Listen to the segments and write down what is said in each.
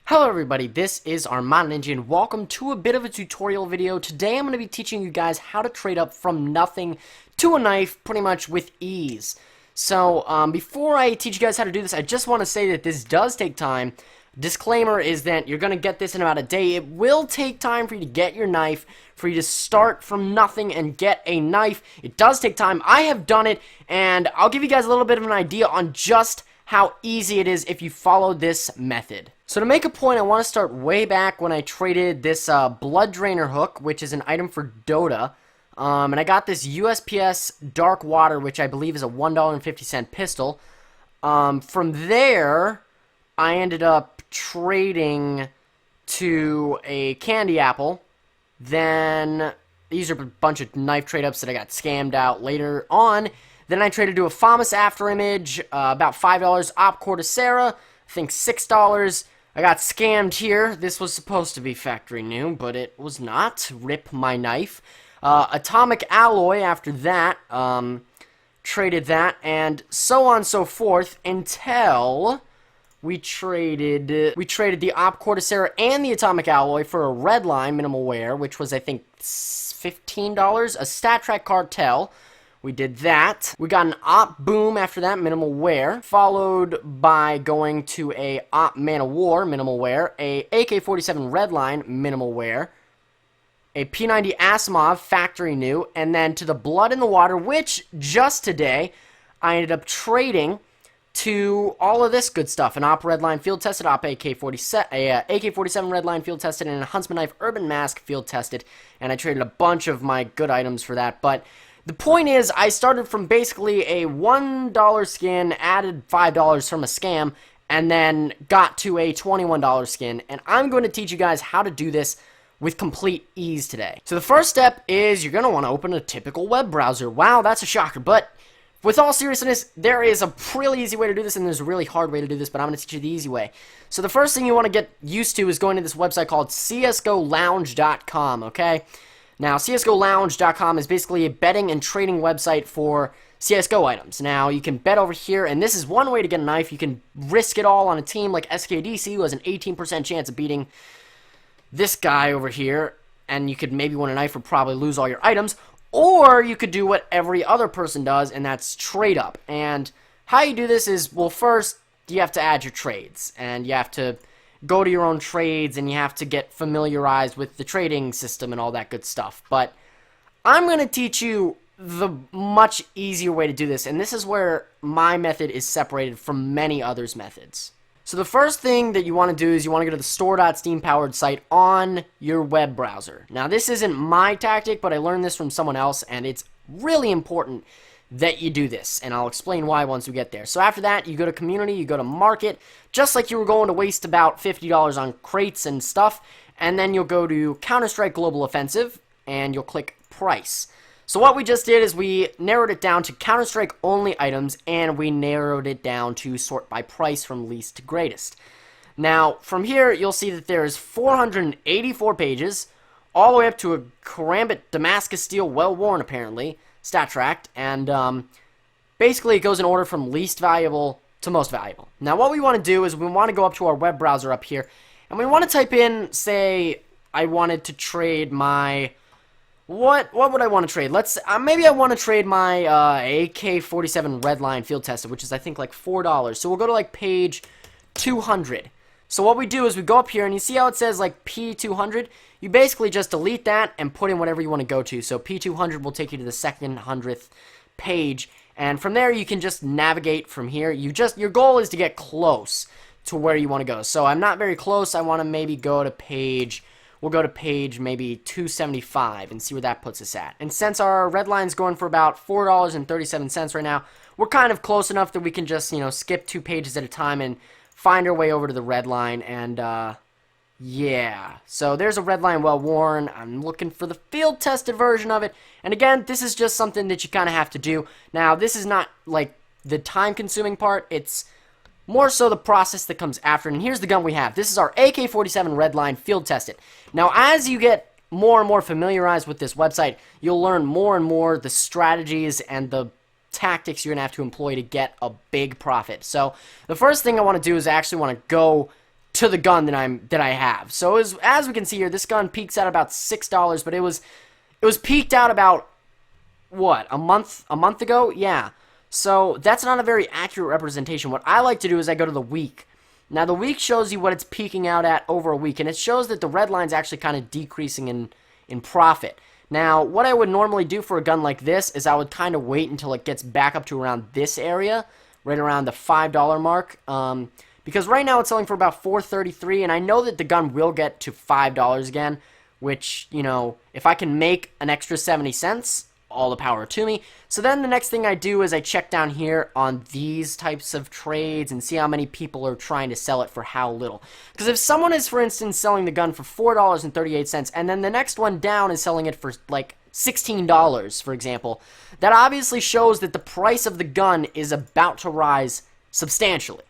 Hello everybody, this is Armada Ninja and welcome to a bit of a tutorial video. Today I'm going to be teaching you guys how to trade up from nothing to a knife pretty much with ease. So before I teach you guys how to do this, I just want to say that this does take time. Disclaimer is that you're going to get this in about a day. It will take time for you to get your knife, for you to start from nothing and get a knife. It does take time. I have done it, and I'll give you guys a little bit of an idea on just how easy it is if you follow this method. So to make a point, I want to start way back when I traded this Blood Drainer hook, which is an item for Dota. And I got this USPS Dark Water, which I believe is a $1.50 pistol. From there, I ended up trading to a Candy Apple. Then, these are a bunch of knife trade-ups that I got scammed out later on. Then I traded to a FAMAS Afterimage, about $5. Op Cortacera, I think $6. I got scammed here. This was supposed to be factory new, but it was not. Rip my knife. Atomic Alloy after that. Traded that, and so on and so forth until we traded the Op Cortacera and the Atomic Alloy for a Redline minimal wear, which was I think $15. A StatTrak Cartel. We did that. We got an Op Boom after that, minimal wear, followed by going to a Op Man of War, minimal wear, a AK-47 Redline, minimal wear, a P90 Asimov, factory new, and then to the Blood in the Water, which just today I ended up trading to all of this good stuff. An Op Redline field tested, Op AK-47, AK-47 Redline field tested, and a Huntsman Knife Urban Mask field tested, and I traded a bunch of my good items for that, but the point is, I started from basically a $1 skin, added $5 from a scam, and then got to a $21 skin, and I'm going to teach you guys how to do this with complete ease today. So the first step is you're going to want to open a typical web browser. Wow, that's a shocker, but with all seriousness, there is a really easy way to do this, and there's a really hard way to do this, but I'm going to teach you the easy way. So the first thing you want to get used to is going to this website called csgolounge.com, okay? Now, CSGOLounge.com is basically a betting and trading website for CSGO items. Now, you can bet over here, and this is one way to get a knife. You can risk it all on a team like SKDC, who has an 18% chance of beating this guy over here, and you could maybe win a knife or probably lose all your items. Or you could do what every other person does, and that's trade up. And how you do this is, well, first, you have to add your trades, and you have to go to your own trades, and you have to get familiarized with the trading system and all that good stuff. But I'm going to teach you the much easier way to do this, and this is where my method is separated from many others' methods. So the first thing that you want to do is you want to go to the store.steam-powered site on your web browser. Now, this isn't my tactic, but I learned this from someone else, and it's really important that you do this, and I'll explain why once we get there. So after that, you go to community, you go to market, just like you were going to waste about $50 on crates and stuff, and then you'll go to Counter-Strike Global Offensive, and you'll click price. So what we just did is we narrowed it down to Counter-Strike only items, and we narrowed it down to sort by price from least to greatest. Now, from here, you'll see that there is 484 pages, all the way up to a Karambit Damascus Steel well-worn, apparently, StatTrak, and basically it goes in order from least valuable to most valuable. Now what we want to do is we want to go up to our web browser up here, and we want to type in, say, I wanted to trade my, what would I want to trade? Let's, maybe I want to trade my AK-47 Redline field tested, which is I think like $4. So we'll go to like page 200. So what we do is we go up here, and you see how it says like P200? You basically just delete that and put in whatever you want to go to. So P200 will take you to the second 100th page, and from there you can just navigate from here. Your goal is to get close to where you want to go. So I'm not very close. I want to maybe go to page, we'll go to page maybe 275 and see where that puts us at. And since our red line's going for about $4.37 right now, we're kind of close enough that we can just, you know, skip 2 pages at a time and find our way over to the red line, and yeah, so there's a Redline well worn. I'm looking for the field tested version of it, and again, this is just something that you kind of have to do. Now, this is not like the time consuming part, it's more so the process that comes after. And here's the gun we have. This is our AK-47 Redline field tested. Now, as you get more and more familiarized with this website, you'll learn more and more the strategies and the tactics you're going to have to employ to get a big profit. So the first thing I want to do is I actually want to go to the gun that I have. So as we can see here, this gun peaks out about $6, but it was peaked out about what, a month ago? Yeah. So that's not a very accurate representation. What I like to do is I go to the week. Now the week shows you what it's peaking out at over a week, and it shows that the red line's actually kind of decreasing in profit. Now, what I would normally do for a gun like this is I would kind of wait until it gets back up to around this area, right around the $5 mark, because right now it's selling for about $4.33, and I know that the gun will get to $5 again, which, you know, if I can make an extra 70 cents, all the power to me. So then the next thing I do is I check down here on these types of trades and see how many people are trying to sell it for how little. Because if someone is, for instance, selling the gun for $4.38 and then the next one down is selling it for like $16, for example, that obviously shows that the price of the gun is about to rise substantially.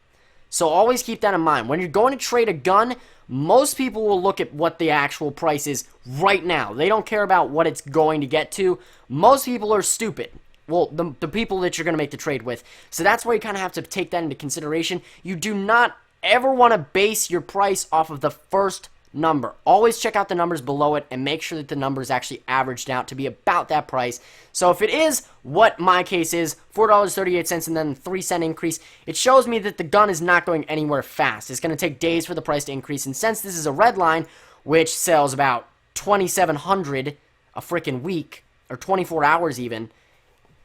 So always keep that in mind. When you're going to trade a gun, most people will look at what the actual price is right now. They don't care about what it's going to get to. Most people are stupid. Well, the people that you're going to make the trade with. So that's why you kind of have to take that into consideration. You do not ever want to base your price off of the first number. Always check out the numbers below it and make sure that the number is actually averaged out to be about that price. So if it is what my case is, $4.38 and then 3-cent increase, it shows me that the gun is not going anywhere fast. It's going to take days for the price to increase, and since this is a red line, which sells about 2,700 a freaking week, or 24 hours even,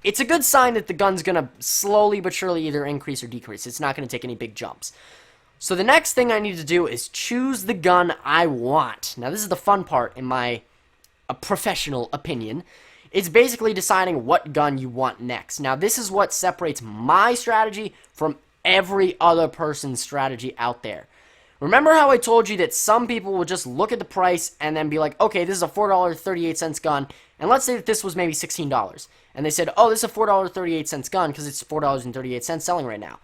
it's a good sign that the gun's going to slowly but surely either increase or decrease. It's not going to take any big jumps. So the next thing I need to do is choose the gun I want. Now this is the fun part in my professional opinion. It's basically deciding what gun you want next. Now this is what separates my strategy from every other person's strategy out there. Remember how I told you that some people will just look at the price and then be like, okay, this is a $4.38 gun, and let's say that this was maybe $16. And they said, oh, this is a $4.38 gun because it's $4.38 selling right now.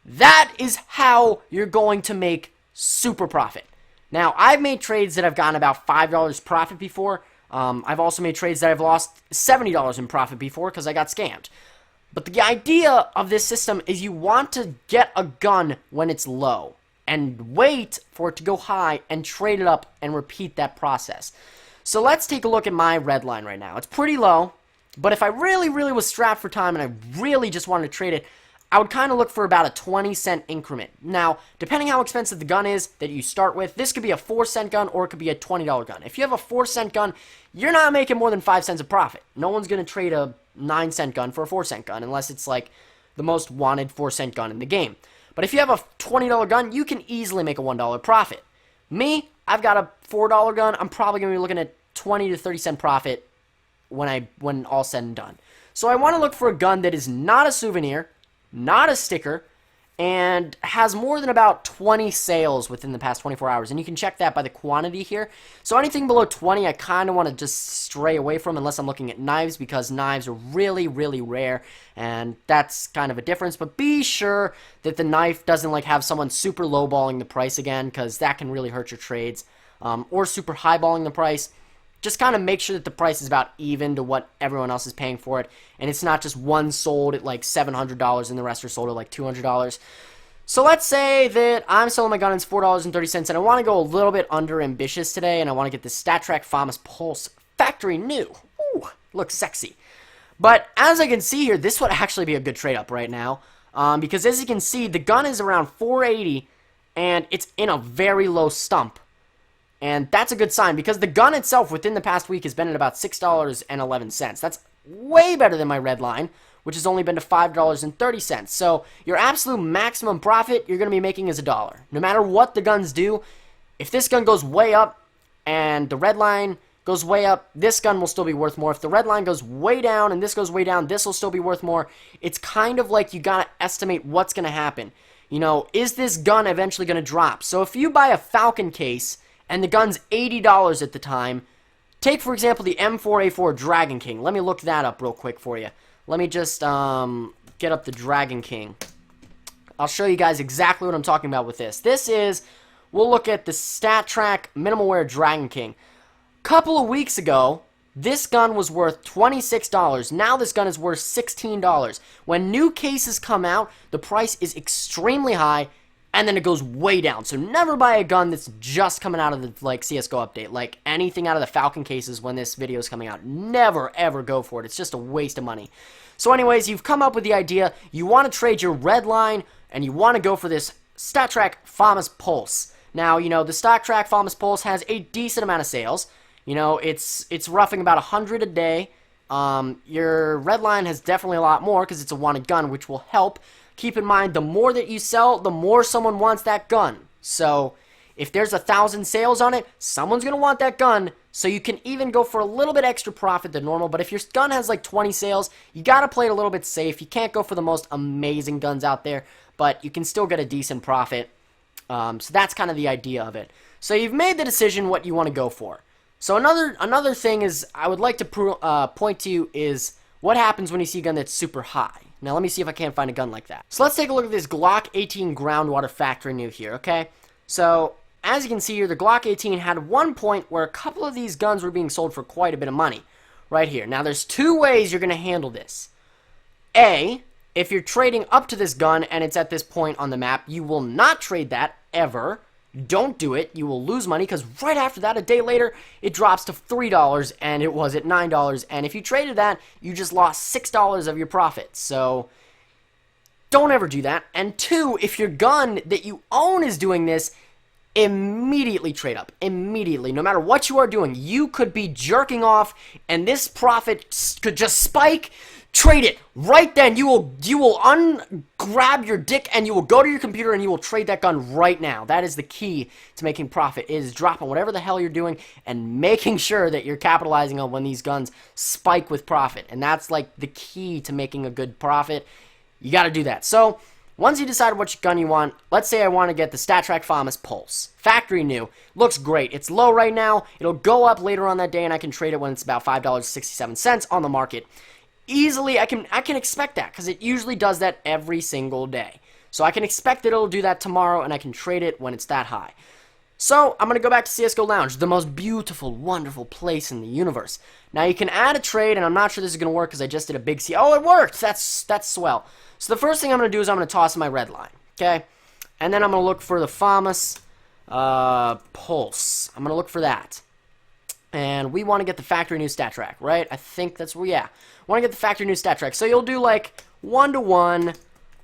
That is how you're going to make super profit. Now, I've made trades that have gotten about $5 profit before. I've also made trades that I've lost $70 in profit before because I got scammed. But the idea of this system is you want to get a gun when it's low and wait for it to go high and trade it up and repeat that process. So let's take a look at my red line right now. It's pretty low, but if I really was strapped for time and I really just wanted to trade it, I would kind of look for about a 20-cent increment. Now, depending how expensive the gun is that you start with, this could be a 4-cent gun or it could be a $20 gun. If you have a 4-cent gun, you're not making more than 5 cents of profit. No one's going to trade a 9-cent gun for a 4-cent gun unless it's like the most wanted 4-cent gun in the game. But if you have a $20 gun, you can easily make a $1 profit. Me, I've got a $4 gun. I'm probably going to be looking at 20 to 30-cent profit when all said and done. So I want to look for a gun that is not a souvenir, not a sticker, and has more than about 20 sales within the past 24 hours. And you can check that by the quantity here. So anything below 20, I kind of want to just stray away from unless I'm looking at knives, because knives are really rare, and that's kind of a difference. But be sure that the knife doesn't like have someone super lowballing the price again, because that can really hurt your trades, or super highballing the price. Just kind of make sure that the price is about even to what everyone else is paying for it, and it's not just one sold at like $700 and the rest are sold at like $200. So let's say that I'm selling my gun at $4.30, and I want to go a little bit under ambitious today, and I want to get the StatTrak FAMAS Pulse factory new. Ooh, looks sexy. But as I can see here, this would actually be a good trade up right now, because as you can see, the gun is around $480, and it's in a very low stump. And that's a good sign, because the gun itself within the past week has been at about $6.11. That's way better than my red line, which has only been to $5.30. So your absolute maximum profit you're going to be making is $1. No matter what the guns do, if this gun goes way up and the red line goes way up, this gun will still be worth more. If the red line goes way down and this goes way down, this will still be worth more. It's kind of like you got to estimate what's going to happen. You know, is this gun eventually going to drop? So if you buy a Falcon case and the gun's $80 at the time, take, for example, the M4A4 Dragon King. Let me look that up real quick for you. Let me just get up the Dragon King. I'll show you guys exactly what I'm talking about with this. This is, we'll look at the StatTrak Minimal Wear Dragon King. Couple of weeks ago, this gun was worth $26. Now this gun is worth $16. When new cases come out, the price is extremely high. and then it goes way down. So never buy a gun that's just coming out of the like CS:GO update. Like anything out of the Falcon cases when this video is coming out, never ever go for it. It's just a waste of money. So anyways, you've come up with the idea. You want to trade your red line, and you want to go for this StatTrak FAMAS Pulse. Now, you know, the StatTrak FAMAS Pulse has a decent amount of sales. You know, it's roughing about 100 a day. Your red line has definitely a lot more because it's a wanted gun, which will help. Keep in mind, the more that you sell, the more someone wants that gun. So if there's 1,000 sales on it, someone's going to want that gun. So you can even go for a little bit extra profit than normal. But if your gun has like 20 sales, you got to play it a little bit safe. You can't go for the most amazing guns out there, but you can still get a decent profit. So that's kind of the idea of it. So you've made the decision what you want to go for. So another thing is I would like to point to you is what happens when you see a gun that's super high. Now let me see if I can't find a gun like that. So let's take a look at this Glock 18 Groundwater Factory New here, okay? So as you can see here, the Glock 18 had one point where a couple of these guns were being sold for quite a bit of money. Right here. Now there's two ways you're going to handle this. A, if you're trading up to this gun and it's at this point on the map, you will not trade that ever. Don't do it. You will lose money because right after that, a day later, it drops to $3 and it was at $9. And if you traded that, you just lost $6 of your profit. So don't ever do that. And two, if your gun that you own is doing this, immediately trade up. Immediately. No matter what you are doing, you could be jerking off and this profit could just spike. Trade it right then. You will ungrab your dick and you will go to your computer and you will trade that gun right now. That is the key to making profit, is dropping whatever the hell you're doing and making sure that you're capitalizing on when these guns spike with profit. And that's like the key to making a good profit. You got to do that. So once you decide which gun you want, let's say I want to get the StatTrak FAMAS Pulse. Factory new. Looks great. It's low right now. It'll go up later on that day and I can trade it when it's about $5.67 on the market. Easily, I can expect that because it usually does that every single day. So I can expect that it'll do that tomorrow and I can trade it when it's that high. So I'm going to go back to CSGO Lounge, the most beautiful, wonderful place in the universe. Now you can add a trade, and I'm not sure this is going to work because I just did a big C. Oh, it worked! That's swell. So the first thing I'm going to do is I'm going to toss in my red line, okay? And then I'm going to look for the FAMAS Pulse. I'm going to look for that. And we want to get the factory new StatTrak, right? I think that's where, yeah. Want to get the factory new StatTrak. So you'll do like 1-to-1.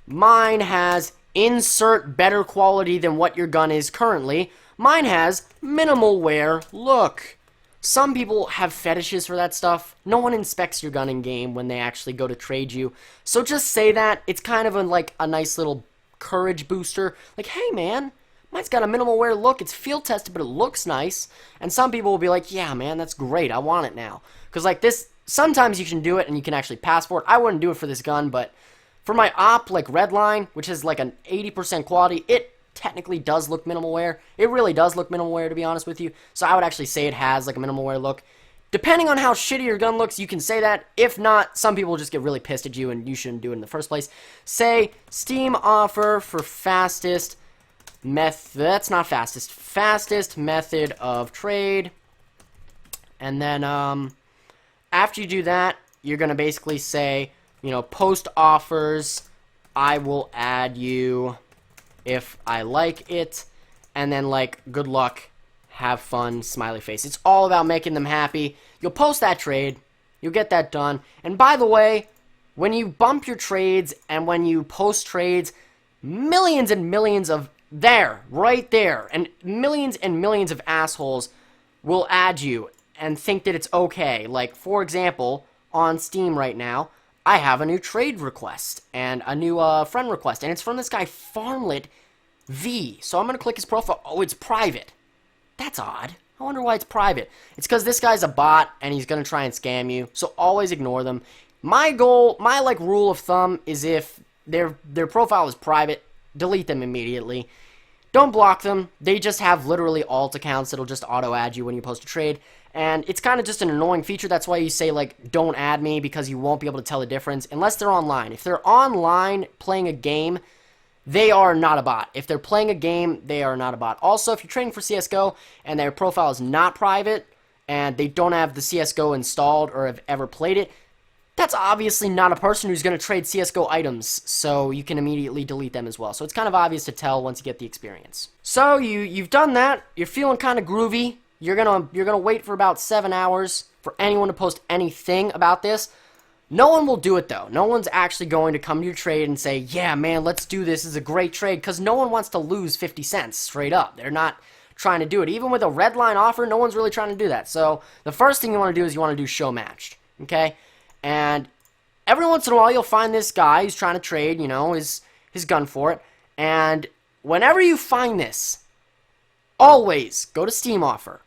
Mine has insert better quality than what your gun is currently. Mine has minimal wear. Look. Some people have fetishes for that stuff. No one inspects your gun in game when they actually go to trade you. So just say that. It's kind of like a nice little courage booster. Like, hey man, mine's got a minimal wear look. It's field tested, but it looks nice. And some people will be like, yeah, man, that's great. I want it now. Because like this, sometimes you can do it and you can actually pass for it. I wouldn't do it for this gun, but for my op, like red line, which is like an 80% quality, it technically does look minimal wear. It really does look minimal wear, to be honest with you. So I would actually say it has like a minimal wear look. Depending on how shitty your gun looks, you can say that. If not, some people will just get really pissed at you and you shouldn't do it in the first place. Say, Steam offer for fastest method. That's not fastest. Fastest method of trade. And then, after you do that, you're going to basically say, you know, post offers. I will add you if I like it. And then, like, good luck. Have fun, smiley face. It's all about making them happy. You'll post that trade. You'll get that done. And by the way, when you bump your trades and when you post trades, millions and millions of right there, and millions of assholes will add you and think that it's okay. Like, for example, on Steam right now, I have a new trade request and a new friend request, and it's from this guy, Farmlet V. So I'm going to click his profile. Oh, it's private. That's odd. I wonder why it's private. It's because this guy's a bot, and he's going to try and scam you, so always ignore them. My goal, my, like, rule of thumb is if their profile is private, delete them immediately. Don't block them. They just have literally alt accounts that'll just auto-add you when you post a trade, and it's kind of just an annoying feature. That's why you say, like, don't add me, because you won't be able to tell the difference unless they're online. If they're online playing a game, they are not a bot. If they're playing a game, they are not a bot. Also, if you're trading for CSGO and their profile is not private and they don't have the CSGO installed or have ever played it, that's obviously not a person who's going to trade CSGO items, so you can immediately delete them as well. So it's kind of obvious to tell once you get the experience. So you've done that. You're feeling kind of groovy. You're gonna wait for about 7 hours for anyone to post anything about this. No one will do it though. No one's actually going to come to your trade and say, yeah, man, let's do this. This is a great trade, because no one wants to lose 50 cents straight up. They're not trying to do it. Even with a red line offer, no one's really trying to do that. So the first thing you want to do is you want to do show matched, okay? And every once in a while, you'll find this guy who's trying to trade, you know, his gun for it. And whenever you find this, always go to Steam offer.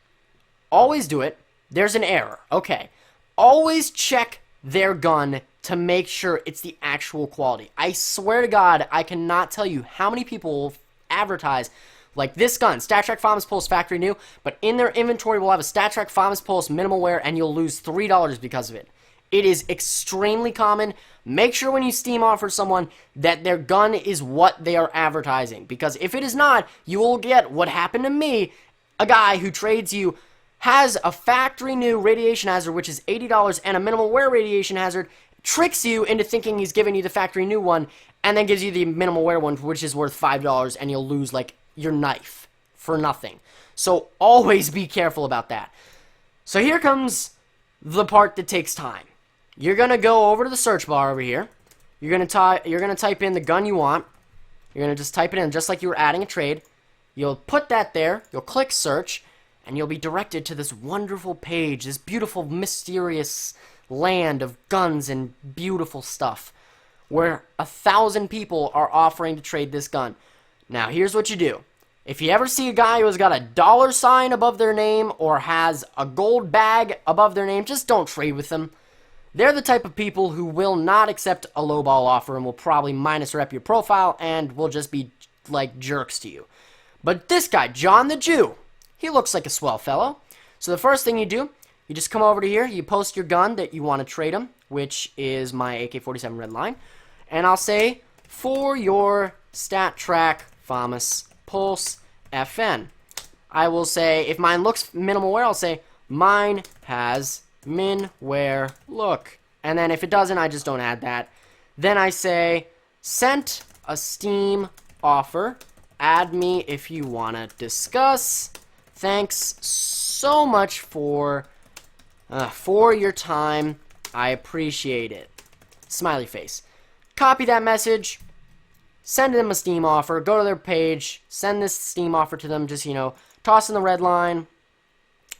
Always do it. There's an error. Okay. Always check their gun to make sure it's the actual quality. I swear to God, I cannot tell you how many people will advertise like this gun, StatTrak FAMAS Pulse factory new, but in their inventory will have a StatTrak FAMAS Pulse minimal wear, and you'll lose $3 because of it. It is extremely common. Make sure when you Steam offer someone that their gun is what they are advertising, because if it is not, you will get what happened to me. A guy who trades you has a factory new radiation hazard, which is $80, and a minimal wear radiation hazard, tricks you into thinking he's giving you the factory new one, and then gives you the minimal wear one, which is worth $5, and you'll lose like your knife for nothing. So always be careful about that. So here comes the part that takes time. You're gonna go over to the search bar over here. You're gonna type in the gun you want. You're gonna just type it in just like you were adding a trade. You'll put that there. You'll click search, and you'll be directed to this wonderful page, this beautiful, mysterious land of guns and beautiful stuff, where 1,000 people are offering to trade this gun. Now, here's what you do. If you ever see a guy who has got a $sign above their name or has a gold bag above their name, just don't trade with them. They're the type of people who will not accept a lowball offer and will probably minus rep your profile and will just be like jerks to you. But this guy, John the Jew, he looks like a swell fellow. So the first thing you do, you just come over to here, you post your gun that you want to trade him, which is my AK-47 red line, and I'll say, for your StatTrak FAMAS Pulse FN. I will say, if mine looks minimal wear, I'll say, mine has min wear look. And then if it doesn't, I just don't add that. Then I say, sent a Steam offer. Add me if you want to discuss. Thanks so much for your time. I appreciate it. Smiley face. Copy that message. Send them a Steam offer. Go to their page. Send this Steam offer to them. Just, toss in the red line.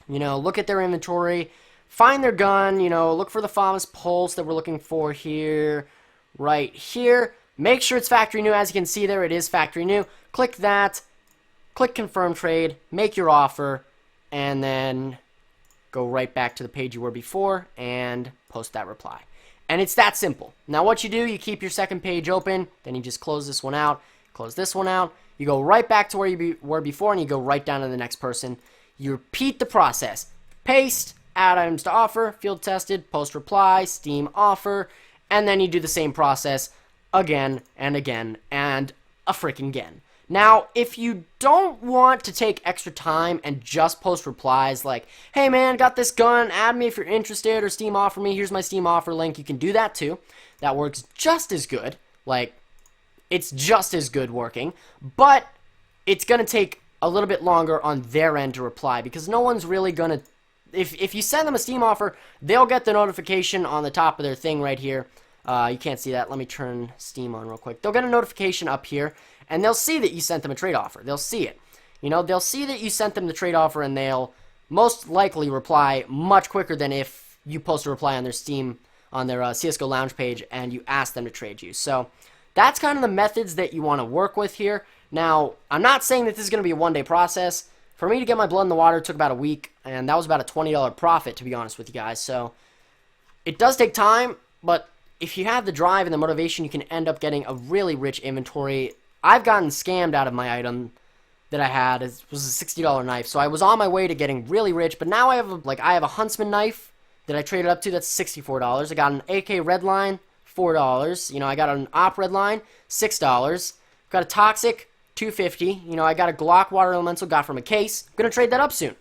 Look at their inventory. Find their gun. Look for the FAMAS Pulse that we're looking for here. Right here. Make sure it's factory new. As you can see there, it is factory new. Click that. Click confirm trade. Make your offer. And then go right back to the page you were before and post that reply. And it's that simple. Now what you do, you keep your second page open, then you just close this one out, close this one out, you go right back to where you were before, and you go right down to the next person. You repeat the process. Paste, add items to offer, field tested, post reply, Steam offer, and then you do the same process again and again and a freaking again. Now, if you don't want to take extra time and just post replies like, hey man, got this gun, add me if you're interested, or Steam offer me, here's my Steam offer link, you can do that too. That works just as good. Like, it's just as good working, but it's going to take a little bit longer on their end to reply, because no one's really going to, if you send them a Steam offer, they'll get the notification on the top of their thing right here. You can't see that. Let me turn Steam on real quick. They'll get a notification up here, and they'll see that you sent them a trade offer. They'll see it. They'll see that you sent them the trade offer, and they'll most likely reply much quicker than if you post a reply on their Steam, on their CSGO Lounge page, and you ask them to trade you. So that's kind of the methods that you want to work with here. Now, I'm not saying that this is going to be a one-day process. For me to get my blood in the water, it took about a week, and that was about a $20 profit, to be honest with you guys. So it does take time, but if you have the drive and the motivation, you can end up getting a really rich inventory. I've gotten scammed out of my item that I had. It was a $60 knife, so I was on my way to getting really rich, but now I have a Huntsman knife that I traded up to. That's $64. I got an AK Redline, $4. I got an Op Redline, $6. Got a Toxic, $2.50. I got a Glock Water Elemental, got from a case. I'm gonna trade that up soon.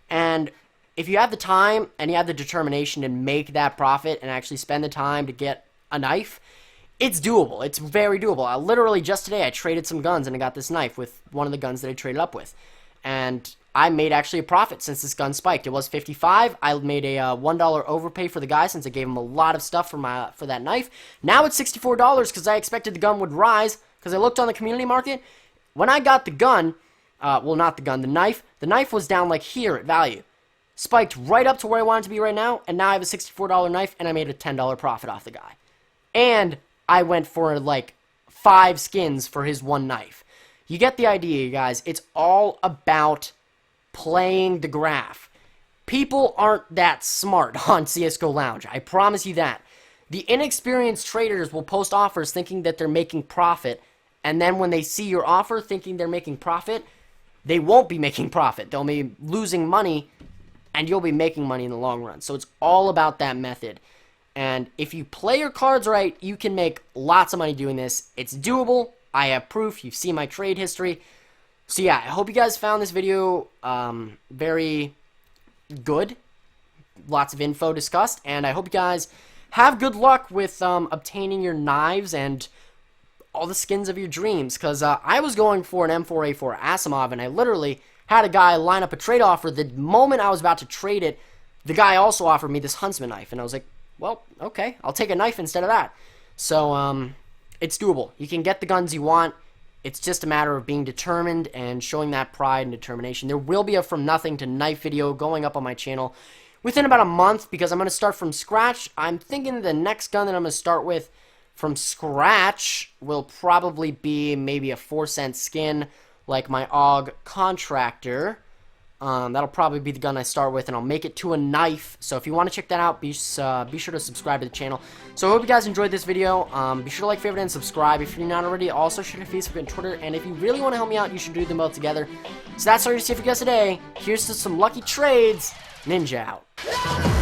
And if you have the time and you have the determination to make that profit and actually spend the time to get a knife, it's doable. It's very doable. Literally just today I traded some guns and I got this knife with one of the guns that I traded up with. And I made actually a profit since this gun spiked. It was 55. I made a $1 overpay for the guy since I gave him a lot of stuff for that knife. Now it's $64 because I expected the gun would rise because I looked on the community market. When I got the gun, well, not the gun, the knife was down like here at value. Spiked right up to where I want it to be right now, and now I have a $64 knife, and I made a $10 profit off the guy. And I went for like 5 skins for his one knife. You get the idea, you guys. It's all about playing the graph. People aren't that smart on CSGO Lounge. I promise you that. The inexperienced traders will post offers thinking that they're making profit, and then when they see your offer thinking they're making profit, they won't be making profit. They'll be losing money, and you'll be making money in the long run. So it's all about that method. And if you play your cards right, you can make lots of money doing this. It's doable. I have proof. You've seen my trade history. So yeah, I hope you guys found this video very good. Lots of info discussed. And I hope you guys have good luck with obtaining your knives and all the skins of your dreams. Because I was going for an M4A4 Asimov, and I literally had a guy line up a trade offer. The moment I was about to trade it, the guy also offered me this Huntsman knife. And I was like, well, okay, I'll take a knife instead of that. So, it's doable. You can get the guns you want. It's just a matter of being determined and showing that pride and determination. There will be a From Nothing to Knife video going up on my channel within about a month because I'm going to start from scratch. I'm thinking the next gun that I'm going to start with from scratch will probably be maybe a 4-cent skin like my AUG Contractor. That'll probably be the gun I start with, and I'll make it to a knife. So if you want to check that out, be sure to subscribe to the channel. So I hope you guys enjoyed this video. Be sure to like, favorite, and subscribe if you're not already. Also, share to Facebook and Twitter. And if you really want to help me out, you should do them both together. So that's all you see for you guys today. Here's to some lucky trades. Ninja out.